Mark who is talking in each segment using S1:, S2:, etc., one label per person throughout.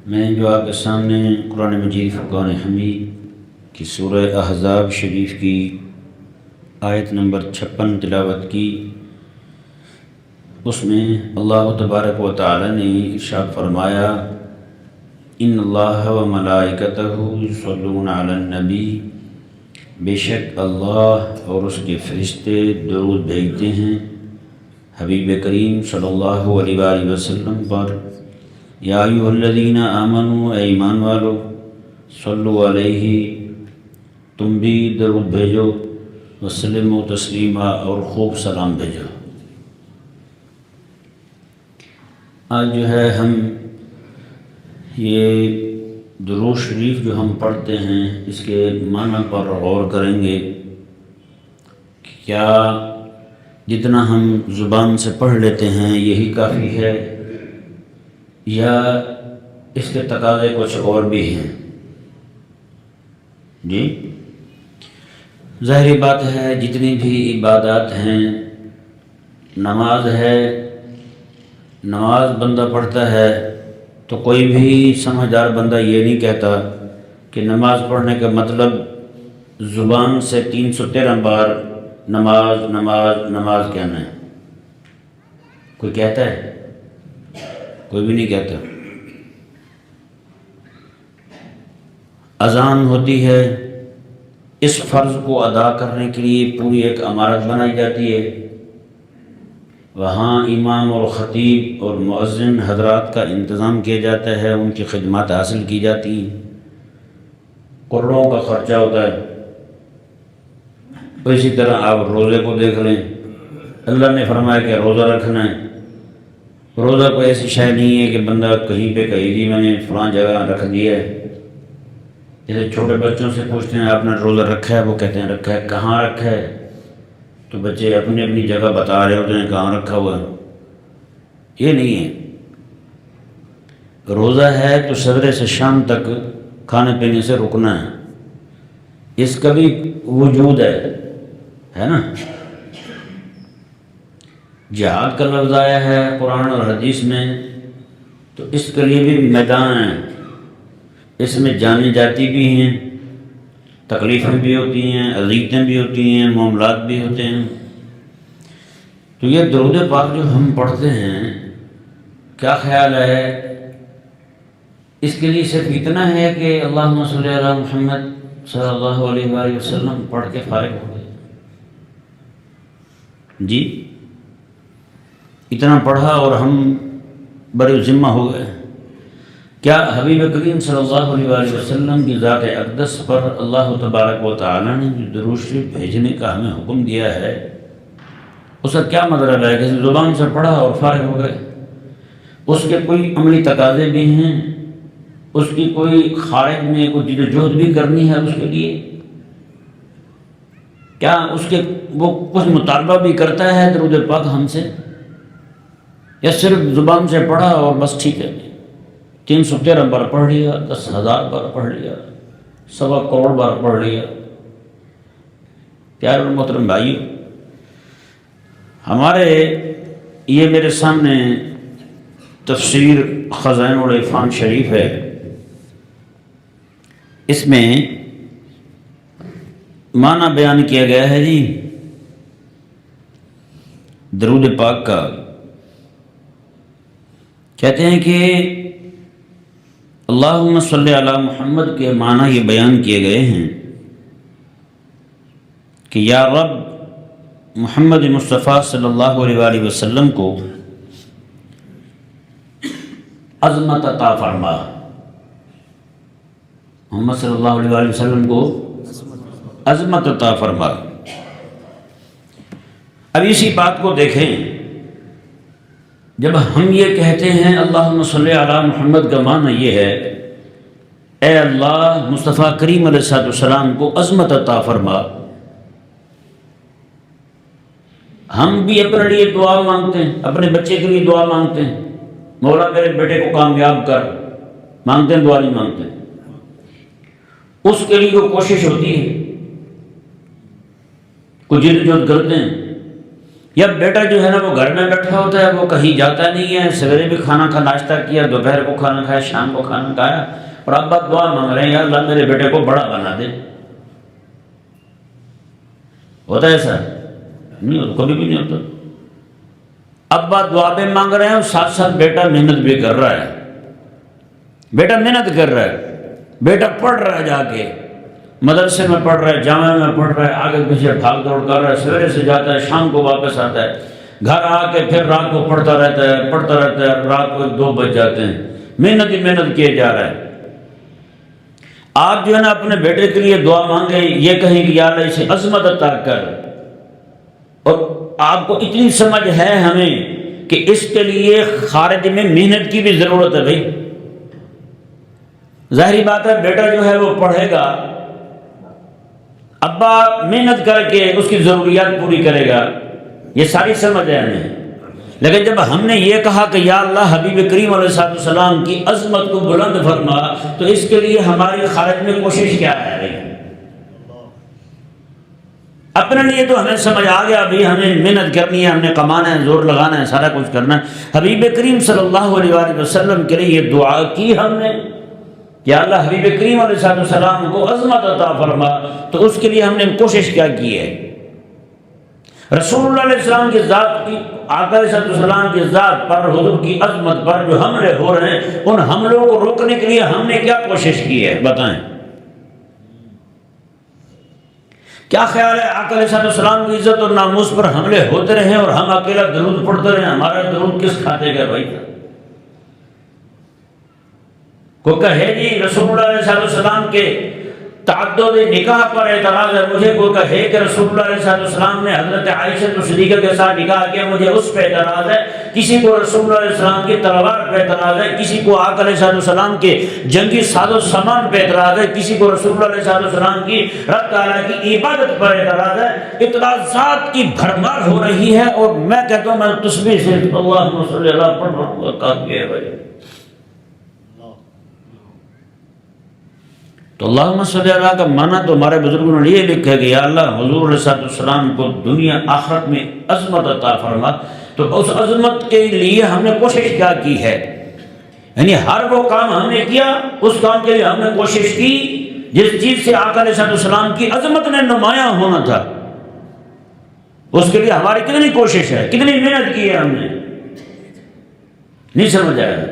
S1: میں جو آپ کے سامنے قرآن مجید فرقان حمید کی سورہ احزاب شریف کی آیت نمبر 56 تلاوت کی، اس میں اللہ تبارک و تعالی نے ارشاد فرمایا: ان اللہ و ملائکتہ یصلون علی النبی، بے شک اللہ اور اس کے فرشتے درود بھیجتے ہیں حبیب کریم صلی اللہ علیہ وآلہ وسلم پر۔ یا ایھا الذین آمنوا، اے ایمان والو، صلوا علیہ، تم بھی درود بھیجو، وسلموا تسلیما، اور خوب سلام بھیجو۔ آج جو ہے ہم یہ درود شریف جو ہم پڑھتے ہیں اس کے معنی پر غور کریں گے کہ کیا جتنا ہم زبان سے پڑھ لیتے ہیں یہی کافی ہے، یا اس کے تقاضے کچھ اور بھی ہیں؟ جی ظاہری بات ہے، جتنی بھی عبادات ہیں، نماز ہے، نماز بندہ پڑھتا ہے تو کوئی بھی سمجھدار بندہ یہ نہیں کہتا کہ نماز پڑھنے کا مطلب زبان سے 313 بار نماز نماز نماز کہنا ہے۔ کوئی کہتا ہے؟ کوئی بھی نہیں کہتا۔ اذان ہوتی ہے، اس فرض کو ادا کرنے کے لیے پوری ایک عمارت بنائی جاتی ہے، وہاں امام اور خطیب اور مؤذن حضرات کا انتظام کیا جاتا ہے، ان کی خدمات حاصل کی جاتی ہیں، کروڑوں کا خرچہ ہوتا ہے۔ اسی طرح آپ روزے کو دیکھ لیں، اللہ نے فرمایا کہ روزہ رکھنا ہے۔ روزہ کوئی ایسی شے نہیں ہے کہ بندہ کہیں پہ کہی دی میں نے فلاں جگہ رکھ دیا ہے۔ جیسے چھوٹے بچوں سے پوچھتے ہیں آپ نے روزہ رکھا ہے، وہ کہتے ہیں رکھا ہے۔ کہاں رکھا ہے؟ تو بچے اپنی اپنی جگہ بتا رہے ہوتے ہیں کہاں رکھا ہوا ہے۔ یہ نہیں ہے، روزہ ہے تو سویرے سے شام تک کھانے پینے سے رکنا ہے، اس کا بھی وجود ہے نا۔ جہاد کا لفظ آیا ہے قرآن اور حدیث میں، تو اس کے لیے بھی میدان ہے، اس میں جانیں جاتی بھی ہیں، تکلیفیں بھی ہوتی ہیں، اذیتیں بھی ہوتی ہیں، معاملات بھی ہوتے ہیں۔ تو یہ درود پاک جو ہم پڑھتے ہیں، کیا خیال ہے اس کے لیے صرف اتنا ہے کہ اللہم صلی علی محمد صلی اللہ علیہ وآلہ وسلم پڑھ کے فارغ ہو گئے؟ جی اتنا پڑھا اور ہم بڑے ذمہ ہو گئے؟ کیا حبیب کریم صلی اللہ علیہ وآلہ وسلم کی ذات اقدس پر اللہ تبارک و تعالی نے جو درود شریف بھیجنے کا ہمیں حکم دیا ہے، اس کا کیا مطلب ہے کہ زبان سے پڑھا اور فارغ ہو گئے؟ اس کے کوئی عملی تقاضے بھی ہیں، اس کی کوئی خارج میں کوئی جد و جہد بھی کرنی ہے اس کے لیے؟ کیا اس کے وہ کچھ مطالبہ بھی کرتا ہے درود پاک ہم سے، یا صرف زبان سے پڑھا اور بس ٹھیک ہے؟ 313 بار پڑھ لیا، 10,000 بار پڑھ لیا، 1.25 کروڑ بار پڑھ لیا۔ پیارے اور محترم بھائیو، ہمارے یہ میرے سامنے تفسیر خزائن العرفان شریف ہے، اس میں معنی بیان کیا گیا ہے جی درود پاک کا۔ کہتے ہیں کہ اللہم صلی علی محمد کے معنی یہ بیان کیے گئے ہیں کہ یا رب، محمد مصطفیٰ صلی اللہ علیہ وآلہ وسلم کو عظمت عطا فرما۔ محمد صلی اللہ علیہ وآلہ وسلم کو عظمت عطا فرما۔ اب اسی بات کو دیکھیں، جب ہم یہ کہتے ہیں اللہم صلی علی محمد کا معنی یہ ہے اے اللہ مصطفیٰ کریم علیہ السلام کو عظمت عطا فرما، ہم بھی اپنے لیے دعا مانگتے ہیں، اپنے بچے کے لیے دعا مانگتے ہیں، مولا میرے بیٹے کو کامیاب کر، مانگتے ہیں؟ دعا نہیں مانگتے، اس کے لیے وہ کوشش ہوتی ہے، کوئی جد و جہد کرتے ہیں، یا بیٹا جو ہے نا وہ گھر میں بیٹھا ہوتا ہے، وہ کہیں جاتا نہیں ہے، سویرے بھی کھانا کا ناشتہ کیا، دوپہر کو کھانا کھایا، شام کو کھانا کھایا، اور ابا دعا مانگ رہے ہیں یا اللہ میرے بیٹے کو بڑا بنا دے. ہوتا ہے ایسا؟ نہیں، کبھی بھی نہیں ہوتا. ابا دعا بھی مانگ رہے ہیں اور ساتھ ساتھ بیٹا محنت بھی کر رہا ہے. بیٹا محنت کر رہا ہے، بیٹا پڑھ رہا ہے، جا کے مدرسے میں پڑھ رہا ہے، جامعہ میں پڑھ رہا ہے، آگے پیچھے بھاگ دوڑ کر رہا ہے، سویرے سے جاتا ہے، شام کو واپس آتا ہے، گھر آ کے پھر رات کو پڑھتا رہتا ہے، رات کو 2 بج جاتے ہیں، محنت ہی محنت کیے جا رہا ہے. آپ جو ہے نا اپنے بیٹے کے لیے دعا مانگیں، یہ کہیں کہ یا اللہ اسے عظمت عطا کر، اور آپ کو اتنی سمجھ ہے ہمیں کہ اس کے لیے خارج میں محنت کی بھی ضرورت ہے. بھائی ظاہری بات ہے، بیٹا جو ہے وہ پڑھے گا، ابا محنت کر کے اس کی ضروریات پوری کرے گا، یہ ساری سمجھ ہے ہمیں. لیکن جب ہم نے یہ کہا کہ یا اللہ حبیب کریم علیہ السلام کی عظمت کو بلند فرما، تو اس کے لیے ہماری خارج میں کوشش کیا ہے؟ اپنے لیے تو ہمیں سمجھ آ گیا بھی ہمیں محنت کرنی ہے، ہم نے کمانا ہے، زور لگانا ہے، سارا کچھ کرنا ہے. حبیب کریم صلی اللہ علیہ وآلہ وسلم کے لیے یہ دعا کی ہم نے کہ اللہ حبیب کریم علیہ السلام کو عظمت عطا فرما، تو اس کے لیے ہم نے کوشش کیا کی ہے؟ رسول اللہ علیہ السلام کی ذات کی، آقا علیہ السلام کی ذات پر، حضور کی عظمت پر جو حملے ہو رہے ہیں، ان حملوں کو روکنے کے لیے ہم نے کیا کوشش کی ہے؟ بتائیں. کیا خیال ہے آقا علیہ السلام کی عزت اور ناموس پر حملے ہوتے رہے اور ہم اکیلا درود پڑھتے رہے؟ ہمارا درود کس کھاتے گئے بھائی؟ کو کہے جی رسول اللہ علیہ السلام کے تعدد نکاح پر اعتراض ہے، مجھے کوئی کہے کہ رسول اللہ علیہ السلام نے حضرت عائشہ صدیقہ کے ساتھ نکاح کیا، مجھے اس پہ اعتراض ہے. کسی کو رسول اللہ علیہ السلام کی تلوار پہ اعتراض ہے، کسی کو آقا علیہ السلام کے جنگی ساز و سامان پہ اعتراض ہے، کسی کو رسول اللہ علیہ السلام کی رب تعالیٰ کی عبادت پر اعتراض ہے. اعتراضات کی بھرمار ہو رہی ہے، اور میں کہتا ہوں میں تسبیح سے اللہم صلی اللہ پڑھ رہا ہوں، کافی ہے بھائی. تو اللہم صلی اللہ کا معنی تو ہمارے بزرگوں نے یہ لکھا ہے کہ یا اللہ حضور علیہ السلام کو دنیا آخرت میں عظمت عطا فرما. تو اس عظمت کے لیے ہم نے کوشش کیا کی ہے؟ یعنی ہر وہ کام ہم نے کیا، اس کام کے لیے ہم نے کوشش کی جس چیز سے آقا علیہ السلام کی عظمت نے نمایاں ہونا تھا. اس کے لیے ہماری کتنی کوشش ہے، کتنی محنت کی ہے ہم نے؟ نہیں سمجھ آیا؟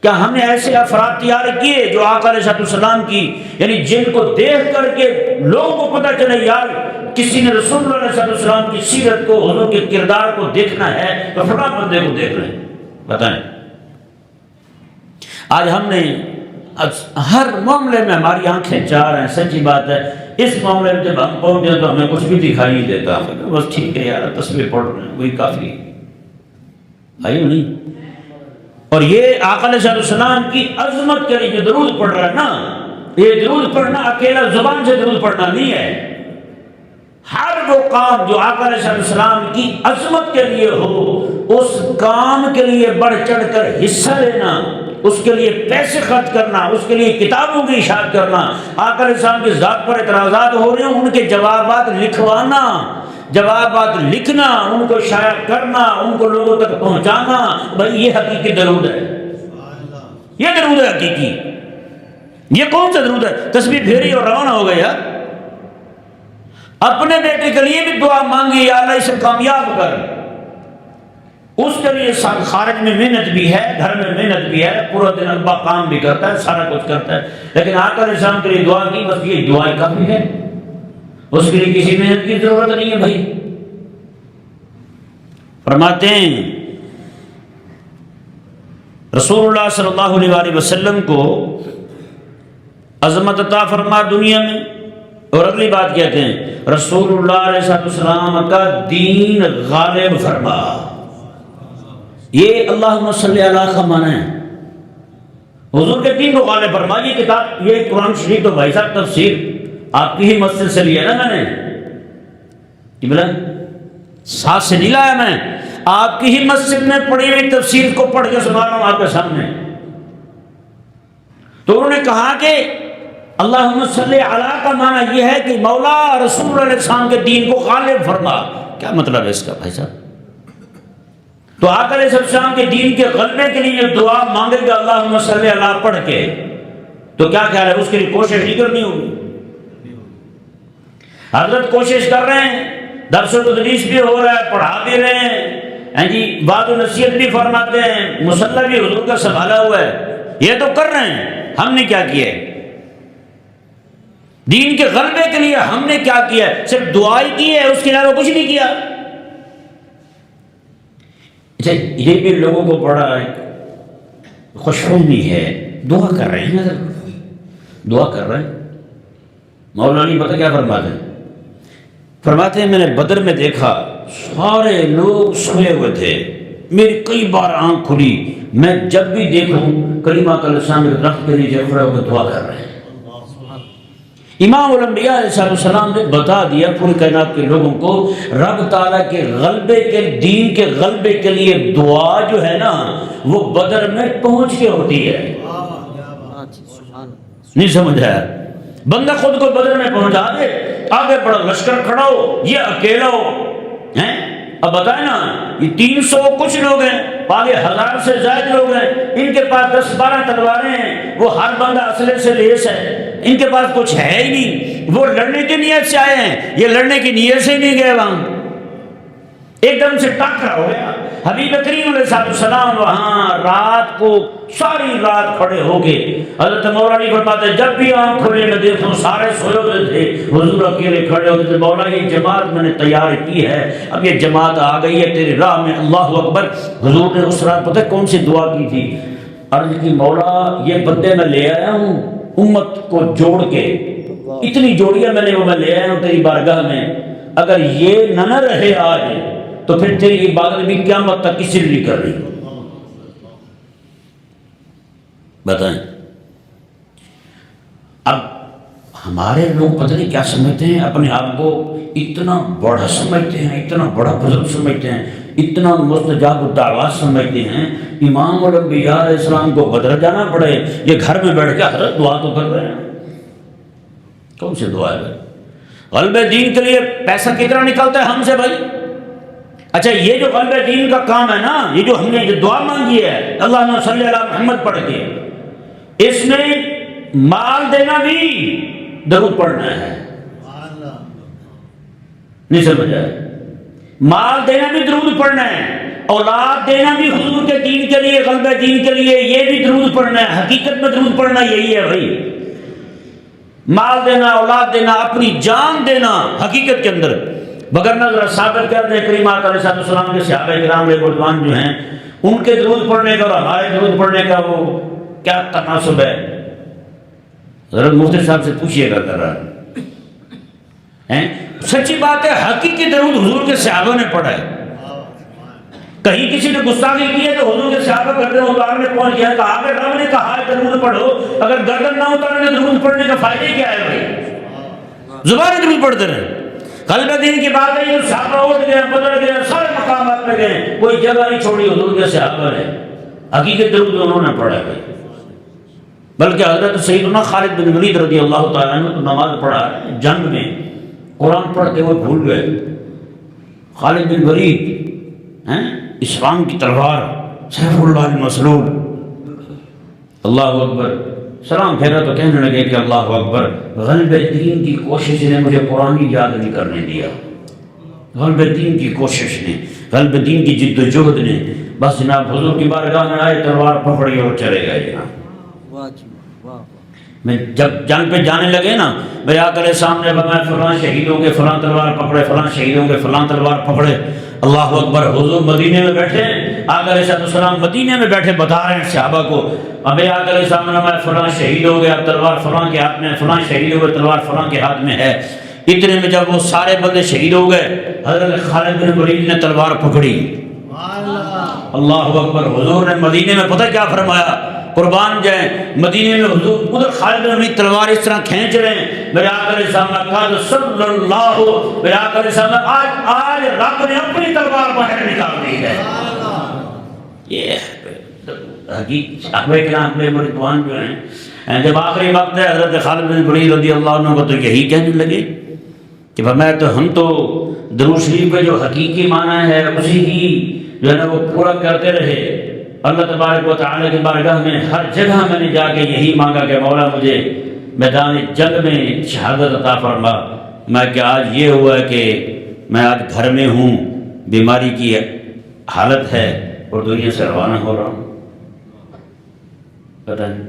S1: کیا ہم نے ایسے افراد تیار کیے جو آقا علیہ السلام کی، یعنی جن کو دیکھ کر کے لوگوں کو پتہ چلے یار کسی نے رسول اللہ علیہ السلام کی سیرت کو، حضور کے کردار کو دیکھنا ہے تو فلاں بندے کو دیکھ رہے ہیں؟ بتائیں. آج ہم نے ہر معاملے میں ہماری آنکھیں چار ہیں، سچی بات ہے. اس معاملے میں جب ہم پہنچے تو ہمیں کچھ بھی دکھائی نہیں دیتا، بس ٹھیک ہے یار تسبیح پڑھ رہے ہیں وہی کافی آئی نہیں. اور یہ آقا علیہ السلام کی عظمت کے لیے جو درود پڑھ رہا ہے نا، یہ درود پڑھنا اکیلا زبان سے درود پڑھنا نہیں ہے. ہر وہ کام جو آقا علیہ السلام کی عظمت کے لیے ہو، اس کام کے لیے بڑھ چڑھ کر حصہ لینا، اس کے لیے پیسے خرچ کرنا، اس کے لیے کتابوں کی اشاعت کرنا، آقا علیہ السلام کی ذات پر اعتراضات ہو رہے ہیں ان کے جوابات لکھوانا، جوابات لکھنا، ان کو شائع کرنا، ان کو لوگوں تک پہنچانا، بھائی یہ حقیقی درود ہے. یہ درود ہے حقیقی. یہ کون سا درود ہے؟ تسبیح پھیری اور روانہ ہو گیا. اپنے بیٹے کے لیے بھی دعا مانگی یا اللہ اسے کامیاب کر. اس کے لیے خارج میں محنت بھی ہے، گھر میں محنت بھی ہے، پورا دن ابا کام بھی کرتا ہے، سارا کچھ کرتا ہے، لیکن آقا علیہ السلام کے لیے دعا کی، بس یہ دعا ہی کافی ہے. اس کے لیے کسی محنت کی ضرورت نہیں ہے. بھائی فرماتے ہیں رسول اللہ صلی اللہ علیہ وآلہ وسلم کو عظمت عطا فرما دنیا میں، اور اگلی بات کہتے ہیں رسول اللہ علیہ السلام کا دین غالب فرما. یہ اللہم صلی اللہ کا معنی ہے، حضور کے دین کو غالب فرما. یہ کتاب، یہ قرآن شریف تو بھائی صاحب تفسیر آپ کی ہی مسجد سے لیا نا میں نے، کہ بلا ساتھ سے نہیں لایا، میں آپ کی ہی مسجد میں پڑھی ہوئی تفسیر کو پڑھ کے سنا رہا ہوں آپ کے سامنے. تو انہوں نے کہا کہ اللہم صلی علی کا معنی یہ ہے کہ مولا رسول اللہ علیہ السلام کے دین کو غالب فرما. کیا مطلب ہے اس کا بھائی صاحب؟ تو آقا علیہ السلام کے دین کے غلبے کے لیے جو دعا مانگے گا اللہم صلی اللہ پڑھ کے، تو کیا خیال ہے اس کے لیے کوشش نہیں کرنی ہوگی؟ حضرت کوشش کر رہے ہیں، درس و تدریس بھی ہو رہا ہے، پڑھا بھی رہے ہیں جی، بات و نصیحت بھی فرماتے ہیں، مصلی بھی حضور کا سنبھالا ہوا ہے، یہ تو کر رہے ہیں، ہم نے کیا کیا ہے؟ دین کے غلبے کے لیے ہم نے کیا کیا ہے؟ صرف دعائی کی ہے، اس کے علاوہ کچھ نہیں کیا۔ اچھا یہ بھی لوگوں کو بڑا خوش فہمی ہے، دعا کر رہے ہیں، دعا کر رہے ہیں۔ مولانا پتہ کیا فرماتے ہیں؟ فرماتے ہیں میں نے بدر میں دیکھا سارے لوگ سوئے ہوئے تھے، میری کئی بار آنکھ کھلی، میں جب بھی دیکھوں کریمہ کا لسان درخت کے نیچے کھڑے ہو کے دعا کر رہے ہیں۔ امام الانبیاء علیہ السلام نے بتا دیا پوری کائنات کے لوگوں کو، رب تعالیٰ کے غلبے کے، دین کے غلبے کے لیے دعا جو ہے نا وہ بدر میں پہنچ کے ہوتی ہے۔ نہیں سمجھ رہا ہے؟ بندہ خود کو بدر میں پہنچا دے، آگے بڑا لشکر کھڑا ہو، یہ اکیلا ہو ہیں۔ اب بتائیں نا، یہ 300 کچھ لوگ ہیں، آگے 1000 سے زائد لوگ ہیں، ان کے پاس 10-12 تلواریں ہیں، وہ ہر بندہ اسلحے سے لیس ہے، ان کے پاس کچھ ہے ہی نہیں، وہ لڑنے کی نیت سے آئے ہیں، یہ لڑنے کی نیت سے نہیں گئے وہاں، ایک دم سے ٹاکرا ہو گیا۔ حبیب کریم علیہ السلام وہاں رات کو ساری رات کھڑے ہو گئے۔ حضرت مولا علی فرماتے ہیں جب بھی آنکھ کھلے میں دیکھوں سارے سوئے ہوئے تھے، حضور اکیلے کھڑے ہوتے تھے۔ مولا یہ جماعت میں نے تیار کی ہے، اب یہ جماعت آ گئی ہے تیری راہ میں، اللہ اکبر۔ حضور نے اس رات پتہ کون سی دعا کی تھی؟ عرض کی مولا یہ بندے میں لے آیا ہوں امت کو جوڑ کے، اتنی جوڑیاں میں نے وہ میں لے آیا ہوں تیری بارگاہ میں، اگر یہ نہ رہے آج تو پھر تیری عبادت بھی قیامت تک کسی نہیں کر رہی۔ بتائیں اب ہمارے لوگ پتہ نہیں کیا سمجھتے ہیں، اپنے آپ کو اتنا بڑا سمجھتے ہیں، اتنا بڑا بزرگ سمجھتے ہیں، اتنا مستجاب الدعوات سمجھتے ہیں۔ امام الانبیاء علیہ السلام کو بدر جانا پڑے، یہ گھر میں بیٹھ کے حضرت دعا تو کر رہے ہیں۔ کون سی دعا ہے؟ غلبہ دین کے لیے پیسہ کتنا نکلتا ہے ہم سے بھائی؟ اچھا یہ جو غلبہ دین کا کام ہے نا، یہ جو ہم نے جو دعا مانگی ہے اللہم صلی علی محمد پڑھ کے، اس میں مال دینا بھی درود پڑھنا ہے، نہیں سمجھا؟ مال دینا بھی درود پڑھنا ہے، اولاد دینا بھی حضور کے دین کے لیے، غلبہ دین کے لیے، یہ بھی درود پڑھنا ہے۔ حقیقت میں درود پڑھنا یہی ہے بھائی، مال دینا، اولاد دینا، اپنی جان دینا حقیقت کے اندر۔ بغیر نظر ثابت کر دیں کریمہ علیہ السلام کے صحابہ کرام رضوان جو ہیں، ان کے درود پڑھنے کا اور ہمارے درود پڑھنے کا وہ کیا تناسب ہے؟ حضرت مفتی صاحب سے پوچھئے گا کر رہا ہے۔ سچی بات ہے، حقیقی درود حضور کے صحابہ نے پڑھا ہے۔ کہیں کسی نے گستاخی کی ہے تو حضور کے صحابہ گردن اتارنے پہنچ گیا، کہا کہ رب نے کہا ہے درود پڑھو، اگر گردن نہ اتارنے درود پڑھنے کا فائدہ کیا ہے بھائی؟ زبان درود پڑھتے رہے۔ غلبہ دین کی بات ہے، یہ صحابہ اٹھ گئے، بدل گئے، سارے مقامات پہ گئے، کوئی جگہ نہیں چھوڑی حضور کے صحابہ نے، حقیقت درود انہوں نے پڑھا ہے۔ بلکہ حضرت سیدنا خالد بن ولید رضی اللہ تعالیٰ عنہ تو نماز پڑھا جنگ میں، قرآن پڑھتے ہوئے بھول گئے۔ خالد بن ولید اسلام کی تلوار، سیف اللہ المسلول، اللہ اکبر، سلام پھیرا تو کہنے لگے کہ اللہ اکبر، غلبہ دین کی کوشش نے مجھے قرآن کی یاد نہیں کرنے دیا، غلبہ دین کی کوشش نے، غلبہ دین کی جد و جہد نے، بس جناب حضور کی بارگاہ میں آئے، تلوار پکڑی اور چلے گئے جناب۔ میں جب جنگ پہ جانے لگے نا، میرے آقا علیہ السلام نے فرمایا فلاں شہیدوں کے فلاں تلوار پکڑے، فلاں شہیدوں کے فلاں تلوار پکڑے، اللہ اکبر۔ حضور مدینے میں بیٹھے، آقا علیہ السلام مدینے میں بیٹھے بتا رہے ہیں صحابہ کو، اب آقا علیہ السلام نے فرمایا فلاں شہید ہو گیا، تلوار فلاں کے ہاتھ میں، فلاں شہید ہو گئے، تلوار فلاں کے ہاتھ میں ہے۔ اتنے میں جب وہ سارے بندے شہید ہو گئے، حضرت خالد بن ولید نے تلوار پکڑی، اللہ اکبر۔ حضور نے مدینے میں پتہ کیا فرمایا؟ قربان جائیں، مدینے میں حضور ادھر خالد بن ولید تلوار اس طرح کھینچ رہے ہیں، میرے آقا علیہ السلام نے کہا صلی اللہ، میرے آقا علیہ السلام نے آج رب نے اپنی تلوار باہر نکال دی ہے۔ یہ صحابہ کرام میں رضوان جو ہیں، جب آخری وقت ہے حضرت خالد بن ولید رضی اللہ عنہ کو تو یہی کہنے لگے کہ فرمایا تو ہم تو درود شریف کا جو حقیقی معنی ہے اسی کی جو ہے نا وہ پورا کرتے رہے۔ اللہ تبارک و تعالیٰ کی بارگاہ میں ہر جگہ میں نے جا کے یہی مانگا کہ مولا مجھے میدان جنگ میں شہادت عطا فرما۔ میں کہ آج یہ ہوا ہے کہ میں آج گھر میں ہوں، بیماری کی حالت ہے اور دنیا سے روانہ ہو رہا ہوں۔ پتہ نہیں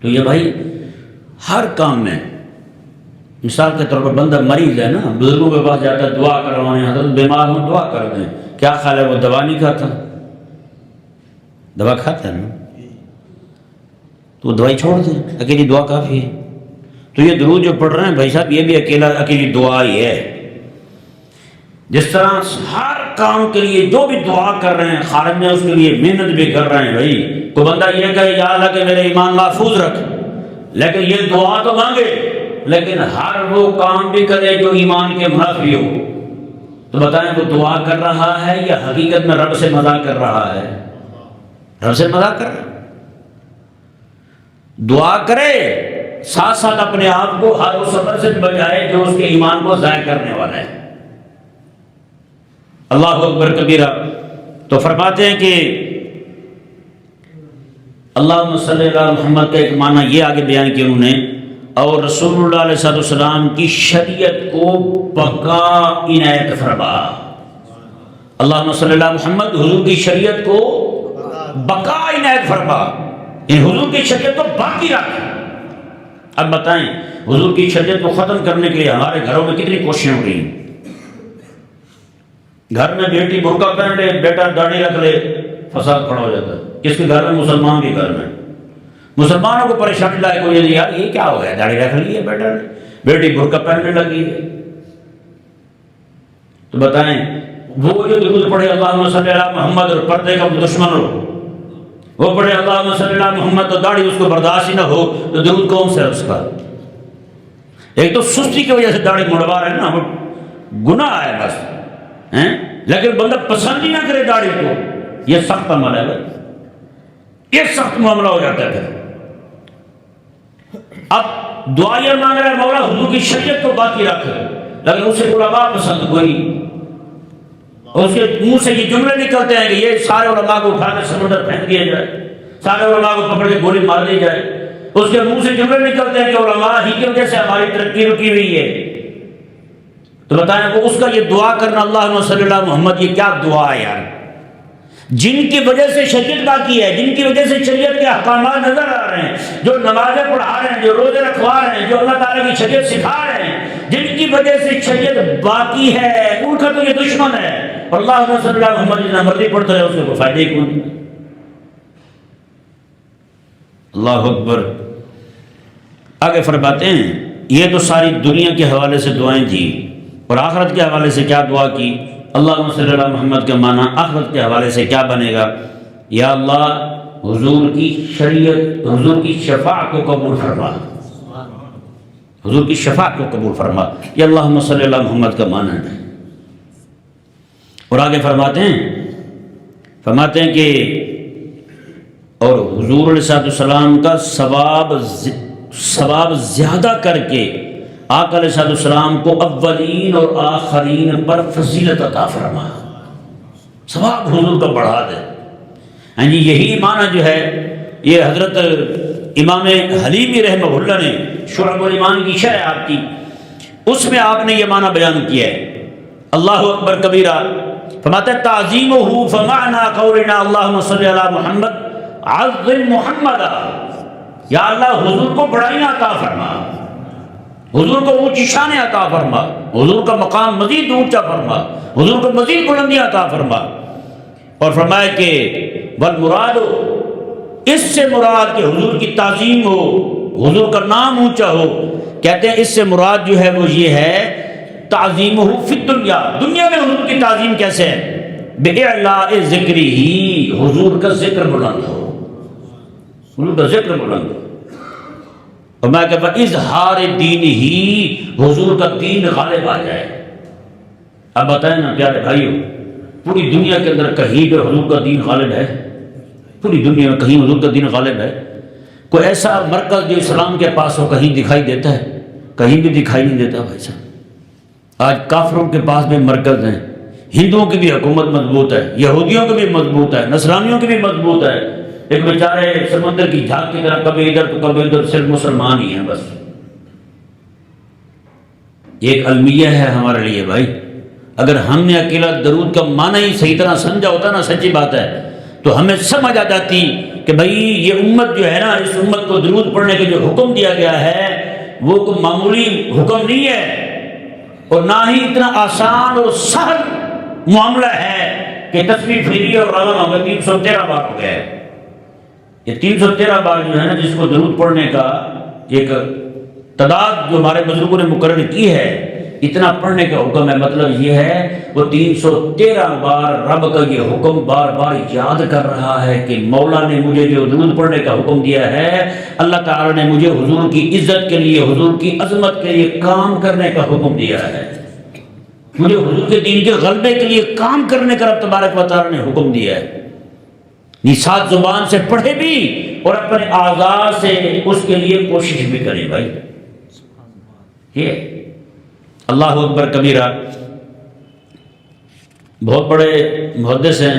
S1: تو یہ بھائی ہر کام میں، مثال کے طور پر بندہ مریض ہے نا، بزرگوں کے پاس جاتا ہے دعا کروانے، حضرت بیمار ہوں دعا کر دیں، کیا خیال ہے وہ دوا نہیں کھاتا؟ دوا کھاتا ہے نا، تو دوائی چھوڑ دیں، اکیلی دعا کافی ہے۔ تو یہ درود جو پڑھ رہے ہیں بھائی صاحب، یہ بھی اکیلی دعا ہی ہے۔ جس طرح ہر کام کے لیے جو بھی دعا کر رہے ہیں خارج میں اس کے لیے محنت بھی کر رہے ہیں۔ بھائی کوئی بندہ یہ کہے یا اللہ کہ میرے ایمان محفوظ رکھ، لیکن یہ دعا تو مانگے لیکن ہر وہ کام بھی کرے جو ایمان کے منافی ہو، تو بتائیں وہ دعا کر رہا ہے یا حقیقت میں رب سے مذاق کر رہا ہے؟ رب سے مذاق کر رہا ہے۔ دعا کرے ساتھ ساتھ اپنے آپ کو ہر اس سفر سے بچائے جو اس کے ایمان کو ضائع کرنے والا ہے۔ اللہ اکبر کبیرہ۔ تو فرماتے ہیں کہ اللہم صلی اللہ محمد کا ایک معنی یہ آگے بیان کیا انہوں نے، اور رسول اللہ علیہ السلام کی شریعت کو بقا عنایت فرما۔ اللہم صلی اللہ محمد، حضور کی شریعت کو بقا عنایت فرما، یعنی حضور کی شریعت کو باقی رکھ۔ اب بتائیں حضور کی شریعت کو ختم کرنے کے لیے ہمارے گھروں میں کتنی کوششیں ہو رہی ہیں۔ گھر میں بیٹی برقع پہن لے، بیٹا داڑھی رکھ لے، فساد کھڑا ہو جاتا ہے۔ کس کے گھر میں؟ مسلمان کے گھر میں۔ مسلمانوں کو پریشانی لائق ہو جاتی ہے، یار یہ کیا ہو گیا، داڑھی رکھ لی ہے بیٹا نے، بیٹی برقع پہننے لگی ہے۔ تو بتائیں وہ جو درود پڑھے اللہم صلی اللہ محمد اور پردے کا دشمن ہو، وہ پڑھے اللہم صلی اللہ محمد تو داڑھی اس کو برداشت ہی نہ ہو، تو درود کون سا ہے اس کا؟ ایک تو سستی کی وجہ سے داڑھی مڑوا رہے ہیں نا، وہ گناہ ہے بس ہیں، لیکن بندہ پسند ہی نہ کرے داڑھی کو، یہ سخت عمل ہے بھائی، یہ سخت معاملہ ہو جاتا ہے پھر۔ اب دعا یہ مانگ رہا ہے مولا حضور کی شریعت کو باقی رکھ، لیکن اسے علماء پسند کوئی، اس کے منہ سے یہ جملے نکلتے ہیں کہ یہ سارے علماء کو اٹھا کے سمندر پھینک دیا جائے، سارے علماء کو پکڑ کے گولی مار دی جائے۔ اس کے منہ سے جملے نکلتے ہیں کہ علماء ہی کی وجہ سے ہماری ترقی رکی ہوئی ہے۔ تو بتائیں وہ اس کا یہ دعا کرنا اللہم صلی اللہ محمد، یہ کیا دعا ہے یار؟ جن کی وجہ سے شریعت باقی ہے، جن کی وجہ سے شریعت کے احکامات نظر آ رہے ہیں، جو نمازیں پڑھا رہے ہیں، جو روزے رکھوا رہے ہیں، جو اللہ تعالیٰ کی شریعت سکھا رہے ہیں، جن کی وجہ سے شریعت باقی ہے، ان کا تو یہ دشمن ہے۔ اور اللہ صلی اللہ محمد جتنا مرضی پڑھتا ہے اس کو فائدے ہی کون؟ اللہ اکبر۔ آگے فرماتے ہیں یہ تو ساری دنیا کے حوالے سے دعائیں تھیں، اور آخرت کے حوالے سے کیا دعا کی؟ اللہم صلی اللہ محمد کا معنی آخرت کے حوالے سے کیا بنے گا؟ یا اللہ حضور کی شریعت، حضور کی شفاعت کو قبول فرما، حضور کی شفاعت کو قبول فرما، یہ اللہم صلی اللہ محمد کا معنی ہے۔ اور آگے فرماتے ہیں کہ اور حضور علیہ السلام کا ثواب زیادہ کر کے آقا علیہ السلام کو اولین اور آخرین پر فضیلت عطا فرما، ثواب حضور کا بڑھا دے۔ ہاں جی، یہی معنی جو ہے یہ حضرت امام حلیمی رحمہ اللہ نے شعب الایمان کی شرح آپ کی، اس میں آپ نے یہ معنی بیان کیا ہے۔ اللہ اکبر کبیرہ۔ فرماتا ہے تعظیمہ فمعنی قولنا اللہم صلی علی محمد عظم محمد، یا اللہ حضور کو بڑائی عطا فرما، حضور کو اونچی شان عطا فرما، حضور کا مقام مزید اونچا فرما، حضور کو مزید بلندی عطا فرما۔ اور فرمایا کہ والمراد، اس سے مراد کہ حضور کی تعظیم ہو، حضور کا نام اونچا ہو۔ کہتے ہیں اس سے مراد جو ہے وہ یہ ہے تعظیمہ فی الدنیا، دنیا میں حضور کی تعظیم کیسے ہے؟ بِإِعْلَاءِ ذِكْرِهِ، حضور کا ذکر بلند ہو، حضور کا ذکر بلند ہو۔ اور میں کہتا ہوں اظہار دین ہی، حضور کا دین غالب آ جائے۔ اب بتائیں نا پیارے بھائیو، پوری دنیا کے اندر کہیں پہ حضور کا دین غالب ہے؟ پوری دنیا میں کہیں حضور کا دین غالب ہے؟ کوئی ایسا مرکز جو اسلام کے پاس ہو کہیں دکھائی دیتا ہے؟ کہیں بھی دکھائی نہیں دیتا بھائی صاحب۔ آج کافروں کے پاس بھی مرکز ہیں، ہندوؤں کی بھی حکومت مضبوط ہے، یہودیوں کی بھی مضبوط ہے، نصرانیوں کی بھی مضبوط ہے، ایک بیچارے سمندر کی جھاگ کی طرح کبھی ادھر تو کبھی ادھر، صرف مسلمان ہی ہیں بس۔ یہ ایک المیہ ہے ہمارے لیے بھائی۔ اگر ہم نے اکیلا درود کا معنی ہی صحیح طرح سمجھا ہوتا نا، سچی بات ہے، تو ہمیں سمجھ آ جاتی کہ بھائی یہ امت جو ہے نا، اس امت کو درود پڑھنے کے جو حکم دیا گیا ہے وہ کوئی معمولی حکم نہیں ہے، اور نہ ہی اتنا آسان اور سہل معاملہ ہے کہ تسبیح پھیری اور روانہ ہو گئے۔ 313 بار ہو گیا ہے۔ یہ 313 بار جو ہے نا، جس کو درود پڑھنے کا ایک تعداد جو ہمارے بزرگوں نے مقرر کی ہے، اتنا پڑھنے کا حکم ہے۔ مطلب یہ ہے وہ 313 بار رب کا یہ حکم بار بار یاد کر رہا ہے کہ مولا نے مجھے جو درود پڑھنے کا حکم دیا ہے، اللہ تعالی نے مجھے حضور کی عزت کے لیے، حضور کی عظمت کے لیے کام کرنے کا حکم دیا ہے، مجھے حضور کے دین کے غلبے کے لیے کام کرنے کا رب تبارک و تعالی نے حکم دیا ہے۔ ساتھ زبان سے پڑھے بھی اور اپنے اعضاء سے اس کے لیے کوشش بھی کرے بھائی۔ یہ اللہ اکبر کبیرہ۔ بہت بڑے محدث ہیں،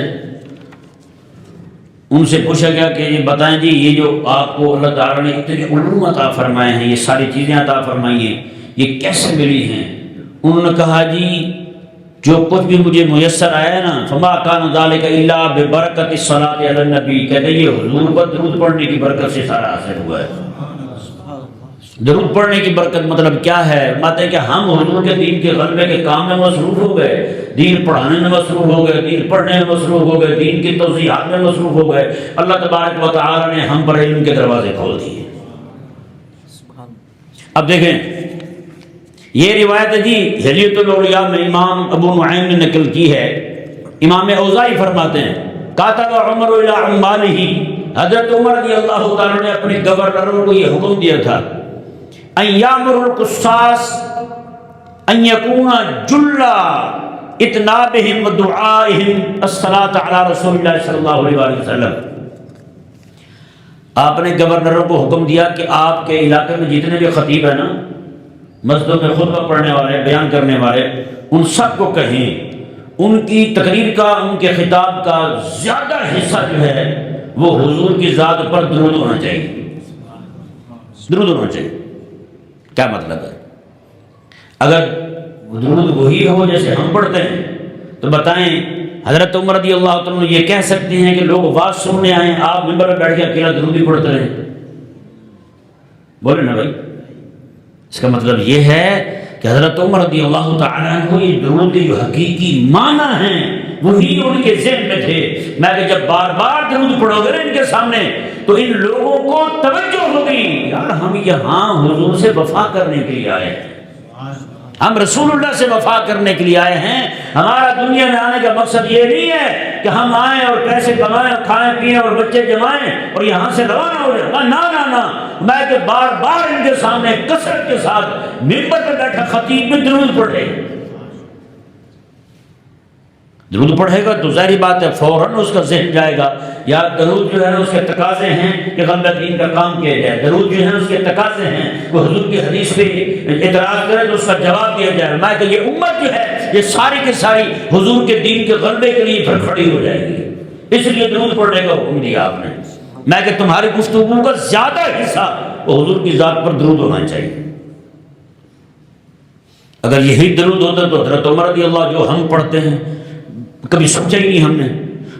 S1: ان سے پوچھا گیا کہ یہ بتائیں جی، یہ جو آپ کو اللہ تعالیٰ نے اتنے علوم عطا فرمائے ہیں، یہ ساری چیزیں عطا فرمائی ہیں، یہ کیسے ملی ہیں؟ انہوں نے کہا جی جو کچھ بھی مجھے میسر آیا ہے نا، فما کان ذالک الا ببرکۃ الصلاۃ علی النبی، کہتے ہیں یہ حضور پر درود پڑھنے کی برکت سے سارا حاصل ہوا ہے۔ درود پڑھنے کی برکت مطلب کیا ہے؟ ماتے ہیں کہ ہم حضور کے دین کے غلبے کے کام میں مصروف ہو گئے، دین پڑھانے میں مصروف ہو گئے، دین پڑھنے میں مصروف ہو گئے، دین کی توضیحات میں مصروف ہو گئے، اللہ تبارک و تعالی نے ہم پر علم کے دروازے کھول دیے۔ اب دیکھیں یہ روایت ہے جی حلیۃ الاولیاء میں امام ابو نعیم نے نقل کی ہے۔ امام اوزاعی فرماتے ہیں کاتب عمر الی عمالہ، حضرت عمر رضی اللہ تعالیٰ نے اپنے گورنروں کو یہ حکم دیا تھا ان یامر القصاص ان یکون جلا اتنابہم ودعائہم الصلاۃ علی رسول اللہ صلی اللہ علیہ وسلم۔ آپ نے گورنروں کو حکم دیا کہ آپ کے علاقے میں جتنے بھی خطیب ہیں نا، مسجدوں میں خطبہ پڑھنے والے، بیان کرنے والے، ان سب کو کہیں ان کی تقریر کا، ان کے خطاب کا زیادہ حصہ جو ہے وہ حضور کی ذات پر درود ہونا چاہیے، درود ہونا چاہیے۔ کیا مطلب ہے؟ اگر درود وہی ہو جیسے ہم پڑھتے ہیں تو بتائیں حضرت عمر رضی اللہ تعالیٰ یہ کہہ سکتے ہیں کہ لوگ واز سننے آئیں، آپ ممبر پہ بیٹھ کے اکیلا درود ہی پڑھتے رہیں؟ بولے نا بھائی۔ اس کا مطلب یہ ہے کہ حضرت عمر رضی اللہ تعالیٰ عنہ یہ درود کے جو حقیقی معنی ہیں وہی ان کے ذہن میں تھے۔ میں کہ جب بار بار درود پڑھو گے ان کے سامنے تو ان لوگوں کو توجہ ہوگی، یار ہم یہاں حضور سے وفا کرنے کے لیے آئے ہیں، ہم رسول اللہ سے وفا کرنے کے لیے آئے ہیں۔ ہمارا دنیا میں آنے کا مقصد یہ نہیں ہے کہ ہم آئیں اور پیسے کمائیں، کھائیں پیئیں اور بچے جمائیں اور یہاں سے روانہ ہو جائیں، نہ نہ نہ۔ میں کہ بار بار ان کے سامنے کثرت کے ساتھ ممبر پہ بیٹھا خطیب میں درود پڑھے، درود پڑھے گا تو ظاہری بات ہے فوراً اس کا ذہن جائے گا، یا درود جو ہے اس کے تقاضے ہیں کہ غلبہ دین کا کام کیا جائے، درود جو ہے اس کے تقاضے ہیں کہ حضور کی حدیث پہ اعتراض کرے تو اس کا جواب دیا جائے۔ میں کہ یہ امت جو ہے یہ ساری کی ساری حضور کے دین کے غلبے کے لیے پھر کھڑی ہو جائے گی، اس لیے درود پڑھنے کا حکم دیا آپ نے۔ میں کہ تمہاری گفتگو کا زیادہ حصہ وہ حضور کی ذات پر درود ہونا چاہیے۔ اگر یہی درود ہوتا تو حضرت عمر رضی اللہ جو ہم پڑھتے ہیں کبھی سوچا ہی نہیں ہم نے۔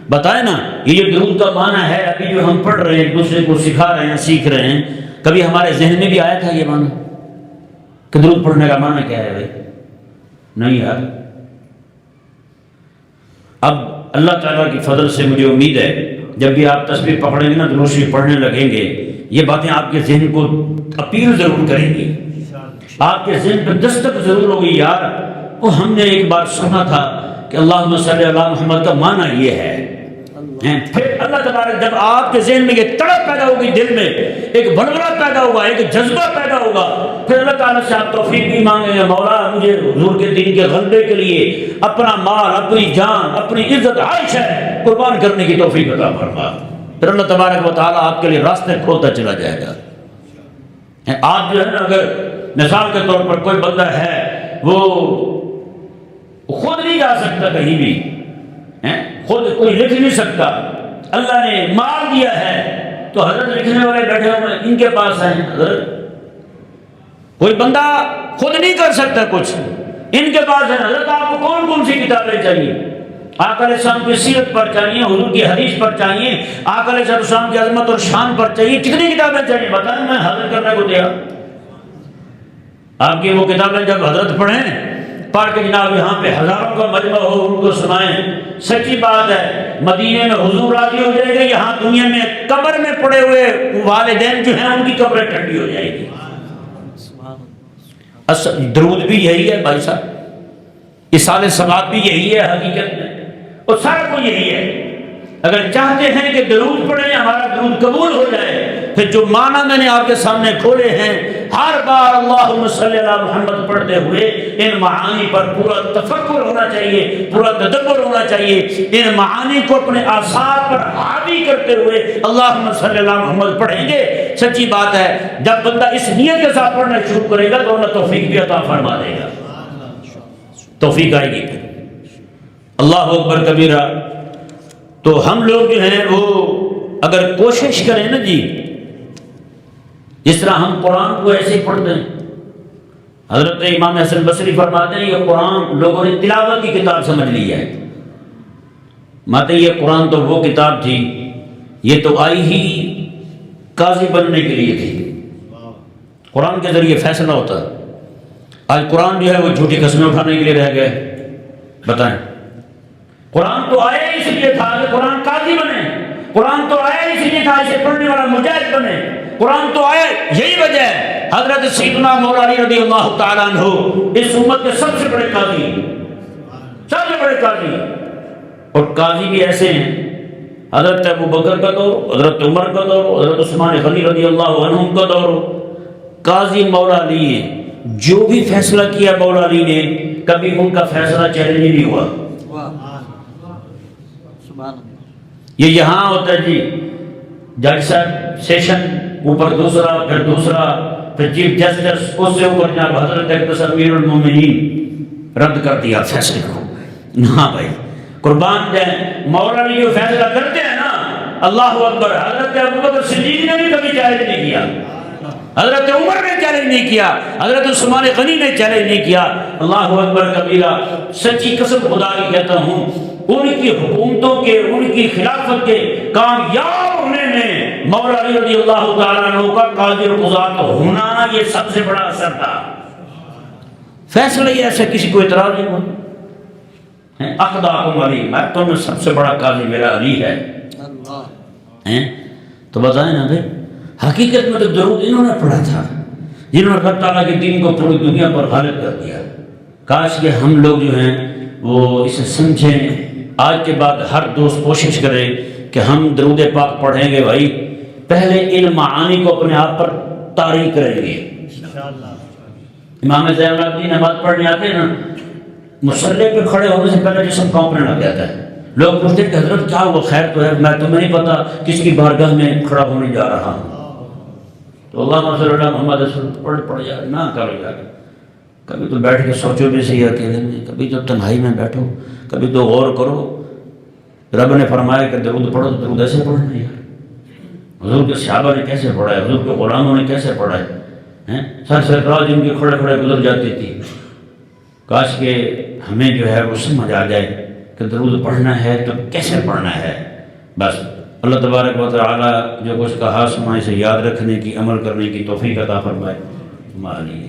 S1: بتائیں نا یہ جو درود کا معنی ہے ابھی جو ہم پڑھ رہے ہیں، دوسرے کو سکھا رہے ہیں، سیکھ رہے ہیں، کبھی ہمارے ذہن میں بھی آیا تھا یہ معنی کہ درود پڑھنے کا معنی کیا ہے؟ بھائی نہیں یار۔ اب اللہ تعالیٰ کی فضل سے مجھے امید ہے جب بھی آپ تسبیح پکڑیں گے نا، درود شریف پڑھنے لگیں گے، یہ باتیں آپ کے ذہن کو اپیل ضرور کریں گی، آپ کے ذہن پہ دستک ضرور ہوگی، یار وہ ہم نے ایک بار سنا تھا کہ اللہم صلی علی محمد کا معنی یہ ہے۔ پھر اللہ تبارک جب آپ کے ذہن میں یہ تڑپ پیدا ہوگی، دل میں ایک بھڑبڑا پیدا ہوگا، ایک جذبہ پیدا ہوگا، پھر اللہ تعالیٰ سے آپ توفیق بھی مانگیں گے، مولا مجھے حضور کے دین کے غلبے کے لیے اپنا مال، اپنی جان، اپنی عزت عائشہ قربان کرنے کی توفیق عطا فرما۔ پھر اللہ تبارک و تعالیٰ آپ کے لیے راستے کھولتا چلا جائے گا۔ آج جو ہے نا، اگر مثال کے طور پر کوئی بندہ ہے وہ وہ خود نہیں جا سکتا کہیں بھی، خود کوئی لکھ نہیں سکتا، اللہ نے مال دیا ہے تو حضرت لکھنے والے بیٹھے ہوئے ان کے پاس ہیں، حضرت کوئی بندہ خود نہیں کر سکتا کچھ، ان کے پاس ہے، حضرت آپ کو کون کون سی کتابیں چاہیے؟ آقا علیہ السلام کی سیرت پر چاہیے، حضور کی حدیث پر چاہیے، آقا علیہ السلام کی عظمت اور شان پر چاہیے، کتنی کتابیں چاہیے بتائیں، میں حاضر کرنے کو تیار۔ آپ کی وہ کتابیں جب حضرت پڑھیں، پڑھ کے جناب یہاں پہ ہزاروں کا مجمع ہو، ان کو سنائیں، سچی بات ہے مدینے میں حضور راضی ہو جائے گا، یہاں دنیا میں قبر میں پڑے ہوئے والدین جو ہیں ان کی قبریں ٹھنڈی ہو جائے گی۔ درود بھی یہی ہے بھائی صاحب، اصال ثواب بھی یہی ہے حقیقت میں، اور سارا کو یہی ہے۔ اگر چاہتے ہیں کہ درود پڑھیں، ہمارا درود قبول ہو جائے، پھر جو معنی میں نے آپ کے سامنے کھولے ہیں، ہر بار اللہم صلی علی محمد پڑھتے ہوئے ان معانی پر پورا تفکر ہونا چاہیے، پورا تدبر ہونا چاہیے، ان معانی کو اپنے اعصاب پر حاوی کرتے ہوئے اللہم صلی علی محمد پڑھیں گے۔ سچی بات ہے جب بندہ اس نیت کے ساتھ پڑھنا شروع کرے گا تو اللہ توفیق بھی عطا فرما دے گا، توفیق آئے گی۔ اللہ اکبر کبیرہ۔ تو ہم لوگ جو ہیں وہ اگر کوشش کریں نا جی، جس طرح ہم قرآن کو ایسے ہی پڑھتے ہیں، حضرت امام حسن بصری فرماتے ہیں یہ قرآن لوگوں نے تلاوت کی کتاب سمجھ لی ہے، ماتے یہ قرآن تو وہ کتاب تھی، یہ تو آئی ہی قاضی بننے کے لیے تھی، قرآن کے ذریعے فیصلہ ہوتا ہے۔ آج قرآن جو ہے وہ جھوٹی قسمیں اٹھانے کے لیے رہ گئے۔ بتائیں، قرآن تو آیا اس لیے تھا کہ قرآن قاضی بنے، قرآن تو آیا اس لیے تھا اسے پڑھنے والا مجاہد بنے، قرآن تو آیا، یہی وجہ ہے حضرت سیدنا مولا علی رضی اللہ تعالیٰ عنہ اس امت کے سب سے بڑے قاضی، سب سے بڑے قاضی، اور قاضی بھی ایسے ہیں، حضرت ابو بکر کا دور، حضرت عمر کا دور، حضرت عثمان غنی رضی اللہ عنہ کا دور، قاضی مولا علی ہے، جو بھی فیصلہ کیا مولا علی نے کبھی ان کا فیصلہ چیلنج نہیں ہوا۔ یہ یہاں ہوتا ہے جی جج صاحب سیشن اوپر دوسرا، پھر دوسرا، پھر چیف جسٹس، اس سے اوپر جناب حضرت اقدس امیر المومنین رد کر دیا فیصلے کو۔ ہاں بھائی قربان جائیں، مولا علی جو فیصلہ کرتے ہیں نا، اللہ اکبر، حضرت ابوبکر صدیق نے بھی کبھی چیلنج نہیں کیا، حضرت عمر نے چیلنج نہیں کیا، حضرت عثمان غنی نے چیلنج نہیں کیا۔ اللہ اکبر کبیرہ، سچی قسم خدا کی کہتا ہوں، ان کی حکومتوں کے، ان کی خلافت کے کامیاب ہونے میں مولا علی رضی اللہ تعالیٰ عنہ کا قاضی القضات ہونا یہ سب سے بڑا اثر تھا۔ فیصلہ یہ ایسا کسی کو اعتراض نہیں ہوا، اقداکم علی، میں تم میں سب سے بڑا قاضی میرا علی ہے۔ تو بتائیں نا بھائی، حقیقت میں تو درود انہوں نے پڑھا تھا جنہوں نے اللہ تعالیٰ کے دین کو پوری دنیا پر غالب کر دیا۔ کاش کہ ہم لوگ جو ہیں وہ اسے سمجھیں۔ آج کے بعد ہر دوست کوشش کرے کہ ہم درود پاک پڑھیں گے بھائی، پہلے ان معانی کو اپنے آپ پر طاری کریں گے۔ امام زین العابدین نماز پڑھنے آتے ہیں نا، مصلی پہ کھڑے ہونے سے پہلے جسم کانپنے لگ جاتا ہے۔ لوگ پوچھتے ہیں کہ حضرت کیا وہ خیر تو ہے، میں تمہیں نہیں پتا کس کی بارگاہ میں کھڑا ہونے جا رہا ہوں۔ تو اللہ صلی اللہ محمد رسول پڑھ جا نہ کرو جا کے، کبھی تو بیٹھ کے سوچو بھی صحیح اکیلے میں، کبھی تو تنہائی میں بیٹھو، کبھی تو غور کرو۔ رب نے فرمایا کہ درود پڑھو، تو درود ایسے پڑھنا ہے یار، حضور کے صحابہ نے کیسے پڑھا ہے، حضور کے غلاموں نے کیسے پڑھا ہے، سر سرکار جن کے کھڑے کھڑے گزر جاتی تھی۔ کاش کہ ہمیں جو ہے وہ سمجھ آ جائے کہ درود پڑھنا ہے تو کیسے پڑھنا ہے۔ بس اللہ تبارک و تعالی جو کچھ کہا سمائے سے یاد رکھنے کی، عمل کرنے کی توفیق عطا فرمائے۔ ہمارے لیے